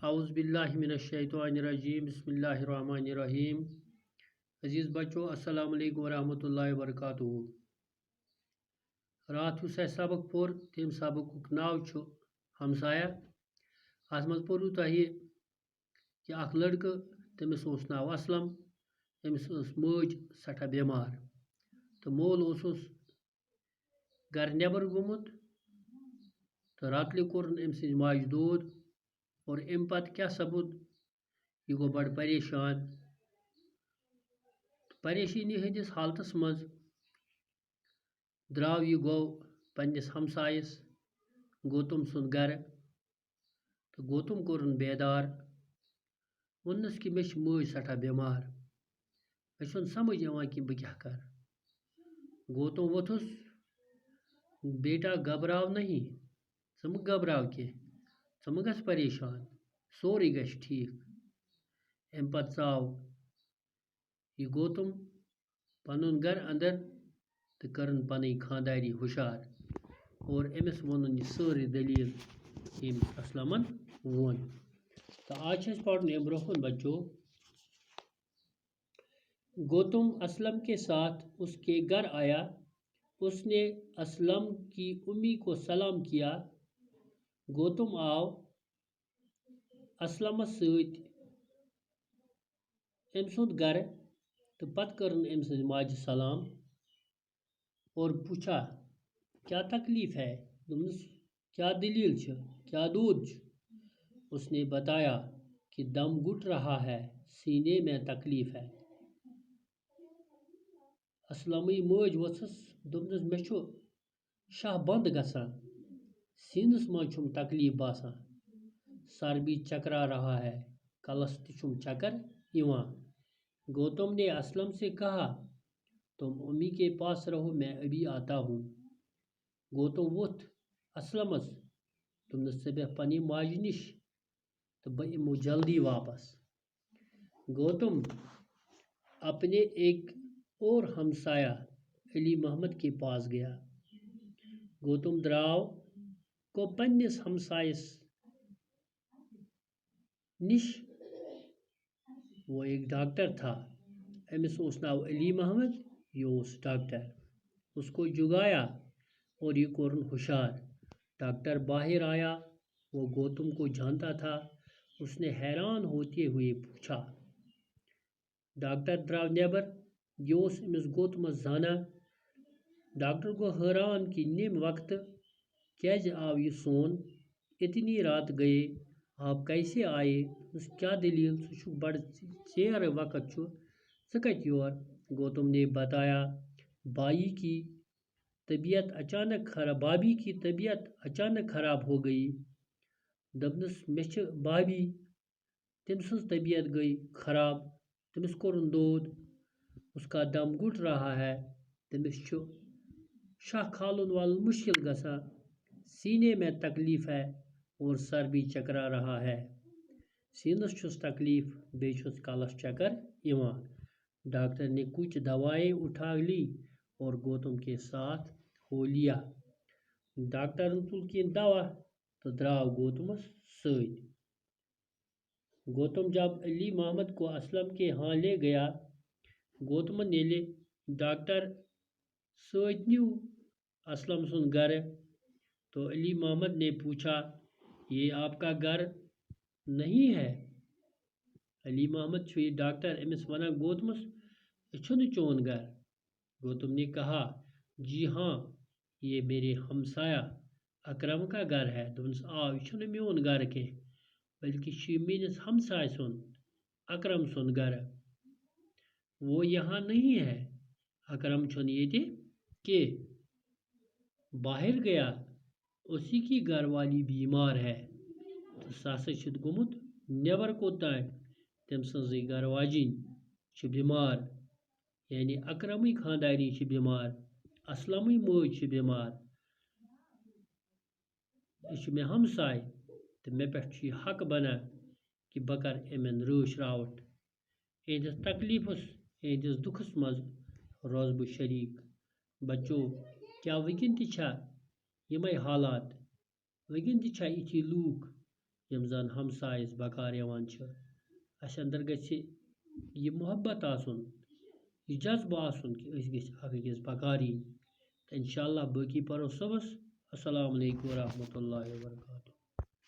اعوذ باللہ من الشیطان الرجیم بسم اللہ الرحمن الرحیم عزیز بچو السلام علیکم ورحمۃ اللہ وبرکاتہ رات یُس اَسہِ سبق پوٚر تَمہِ سبقُک ناو چھُ ہمسایہ اَتھ منٛز پوٚروٕ تۄہہِ کہِ اکھ لڑکہٕ تٔمِس اوس ناو اسلم أمِس ٲس مٲج سٮ۪ٹھاہ بٮ۪مار تہٕ مول اوسُس گرِ نٮ۪بر گوٚمُت تہٕ راتلہِ کوٚرُن أمۍ سٕنٛزِ ماجہِ دود اور امہِ پتہٕ کیٛاہ سپُد یہِ گوٚو بڑٕ پریشان پریشٲنی ہٕنٛدِس حالتس منٛز درٛاو یہِ گوٚو پننِس ہمسایس گوتم سُنٛد گرٕ تہٕ گوتم کوٚرُن بیدار ووٚننس کہِ مےٚ چھِ مٲج سٮ۪ٹھاہ بٮ۪مار مےٚ چھُنہٕ سمجھ یِوان کہِ بہٕ کیٛاہ کرٕ گوتم ووٚتھُس بیٹا گھبراو نہیں ژٕ مہٕ گھبراو کینٛہہ ژٕ مہٕ گژھ پریشان سورُے گژھِ ٹھیٖک امہِ پتہٕ ژاو یہِ گوتم پنُن گرٕ انٛدر تہٕ کٔرٕن پنٕنۍ خانداری ہُشار اور أمِس ووٚنُن یہِ سٲرٕے دٔلیٖل ییٚمۍ اسلمن ووٚن تہٕ آز چھِ أسۍ پرُن امہِ برونٛہہ کُن بچو گوتم اسلم کے ساتھ اس کے گھر آیا اس نے اسلم کی امی کو سلام کیا گوتم آو اسلمس سۭتۍ أمۍ سُنٛد گرٕ تہٕ پتہٕ کٔرٕن أمۍ سٕنٛزِ ماجہِ سلام اور پوچھا کیا تکلیف ہے دوٚپنس کیا دلیل چھ کیا دود چھ اس نے بتایا کہ دم گھٹ رہا ہے سینے میں تکلیف ہے اسلمٕے مٲج ؤژھٕس دوٚپنس مےٚ چھُ شاہ بنٛد گژھان سیٖنس منٛز چھُم تکلیف باسان سر بھی چکرا رہا ہے کلس تہِ چھُم چکر یِوان گوتم نے اسلم سے کہا تم امی کے پاس رہو میں ابھی آتا ہوں گوتم ووٚتھ اسلمس دوٚپنس ژٕ بیٚہہ پننہِ ماجہِ نِش تہٕ بہٕ یِمو جلدی واپس گوتم اپنے ایک اور ہمسایہ علی محمد کے پاس گیا گوتم درٛاو گوٚو پننِس ہمسایس نِش وہ ایک ڈاکٹر تھا أمِس اوس ناو علی محمد یہ اوس ڈاکٹر اس کو جگایا اور یہ کوٚرُن ہوشیار ڈاکٹر باہر آیا وہ گوتم کو جانتا تھا اس نے حیران ہوتے ہوئے پوچھا ڈاکٹر درٛاو نٮ۪بر یہِ اوس أمِس گوتمس زانان ڈاکٹر گوٚو حٲران کہ نیم وقتہٕ کیٛازِ آو یہِ سون اتنی رات گئے آپ کیسے آئے کیا دلیل ژٕ چھُکھ بڑٕ ژیرٕ وقت چھُ ژٕ کتہِ یور گوتم نے بتایا بھابی کی طبیعت اچانک خراب ہو گئی دوٚپنس مےٚ چھِ بھابی تٔمۍ سٕنٛز طبیعت گٔے خراب تٔمِس کوٚرُن دود اس کا دم گھٹ رہا ہے تٔمِس چھُ شاہ کھالُن والُن مشکل گژھان سینے میں تکلیف ہے اور سر بھی چکرا رہا ہے سینس چھُس تکلیف بیٚیہِ چھُس کلس چکر یِوان ڈاکٹر نے کچھ دوائیں اٹھا لی اور گوتم کے ساتھ ہو لیا ڈاکٹرن تُل کینٛہہ دوا تو درٛاو گوتمس سۭتۍ گوتم جب علی محمد کو اسلم کے ہاں لے گیا گوتمن ییٚلہِ ڈاکٹر سۭتۍ نیو اسلم سُنٛد گرٕ تو علی محمد نے پوچھا یہ آپ کا گھر نہیں ہے علی محمد چھُ یہِ ڈاکٹر أمِس ونان گوتمس یہِ چھُنہٕ چون گھر گوتم نے کہا جی ہاں یہ میرے ہمسایہ اکرم کا گھر ہے دوٚپنس آ یہِ چھُنہٕ میون گرٕ کینٛہہ بلکہ چھُ یہِ میٲنِس ہمسایہِ سُنٛد اکرم سُنٛد گرٕ وہ یہاں نہیں ہے اکرم چھُنہٕ ییٚتہِ کینٛہہ باہر گیا اسی کی گھر والی بیمار ہے تہٕ سُہ ہسا چھُ گوٚمُت نٮ۪بر کوٚتام تٔمۍ سٕنٛزٕے گھر واجِنۍ چھِ بیمار یعنی اکرمٕے خانداری چھِ بیمار اسلمٕے مٲج چھِ بیمار یہِ چھُ مےٚ ہمساے تہٕ مےٚ پٮ۪ٹھ چھُ یہِ حق بنان کہِ بہٕ کر یِمن رٲچھ راوٹھ یِہنٛدِس تکلیفس یِہنٛدِس دُکھس منٛز روزٕ بہٕ شریٖک بچو کیٛاہ وٕنکٮ۪ن تہِ چھا یِمے حالات وٕنکٮ۪ن تہِ چھا یِتھی لوٗکھ یم زن ہمساے أسۍ بکار یوان چھِ اَسہِ اندر گژھِ یہِ محبت آسُن یہِ جذبہٕ آسُن کہ أسۍ گٔژھۍ اکھ أکِس بکار یِنۍ تہٕ انشاءاللہ باقی پرو صبحس السلام علیکم ورحمۃ اللہ وبرکاتہ